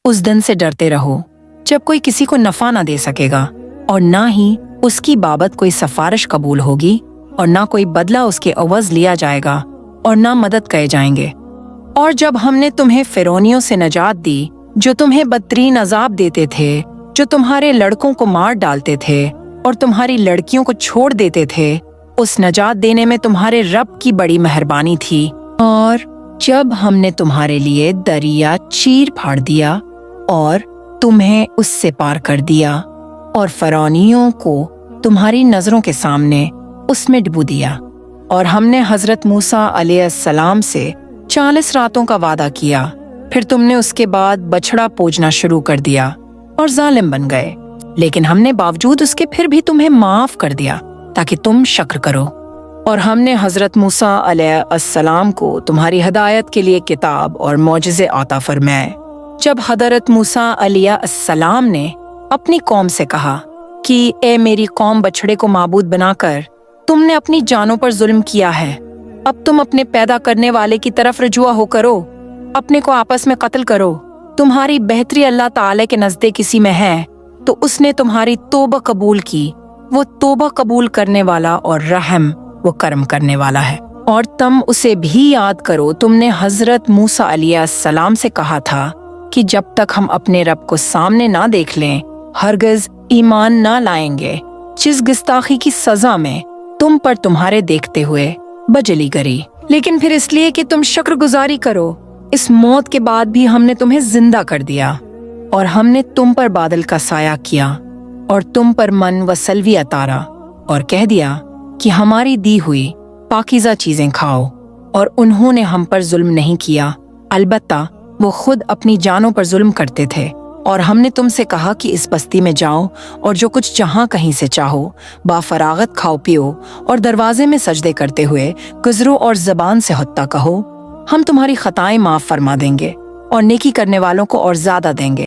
उस दिन से डरते रहो जब कोई किसी को नफा ना दे सकेगा और ना ही उसकी बाबत कोई सिफारिश कबूल होगी और ना कोई बदला उसके अवज़ लिया जाएगा और ना मदद किए जाएंगे। और जब हमने तुम्हें फिरौनियों से नजात दी जो तुम्हें बदतरीन अजाब देते थे, जो तुम्हारे लड़कों को मार डालते थे और तुम्हारी लड़कियों को छोड़ देते थे, उस नजात देने में तुम्हारे रब की बड़ी मेहरबानी थी। और जब हमने तुम्हारे लिए दरिया चीर फाड़ दिया और तुम्हें उससे पार कर दिया और फिरौनियों को तुम्हारी नजरों के सामने उसमें डुबो दिया, और हमने हजरत मूसा अलैहिस्सलाम से 40 रातों का वादा किया, फिर तुमने उसके बाद बछड़ा पूजना शुरू कर दिया और जालिम बन गए, लेकिन हमने बावजूद उसके फिर भी तुम्हें माफ कर दिया ताकि तुम शक्र करो। और हमने हजरत मूसा अलैहिस्सलाम को तुम्हारी हिदायत के लिए किताब और मौजिज़े अता फरमाए। जब हजरत मूसा अलैहिस्सलाम ने अपनी कौम से कहा कि ए मेरी कौम, बछड़े को माबूद बनाकर तुमने अपनी जानों पर जुल्म किया है, अब तुम अपने पैदा करने वाले की तरफ रजुआ हो करो, अपने को आपस में कत्ल करो, तुम्हारी बेहतरी अल्लाह ताला के नज़दीक किसी में है। तो उसने तुम्हारी तौबा कबूल की, वो तौबा कबूल करने वाला और रहम वो कर्म करने वाला है। और तुम उसे भी याद करो, तुमने हजरत मूसा अलैहिस्सलाम से कहा था कि जब तक हम अपने रब को सामने ना देख लें हरगिज ईमान ना लाएंगे, जिस गुस्ताखी की सजा में तुम पर तुम्हारे देखते हुए बजली करी। लेकिन फिर इसलिए कि तुम शुक्रगुजारी करो, इस मौत के बाद भी हमने तुम्हें जिंदा कर दिया और हमने तुम पर बादल का साया किया और तुम पर मन व सल्वी उतारा और कह दिया कि हमारी दी हुई पाकीज़ा चीजें खाओ। और उन्होंने हम पर जुल्म नहीं किया, अलबत्ता वो खुद अपनी जानों पर जुल्म करते थे। और हमने तुमसे कहा कि इस बस्ती में जाओ और जो कुछ जहाँ कहीं से चाहो बाफरागत खाओ पियो और दरवाजे में सजदे करते हुए गुजरो और ज़बान से हुत्ता कहो, हम तुम्हारी खताएं माफ फरमा देंगे और नेकी करने वालों को और ज्यादा देंगे।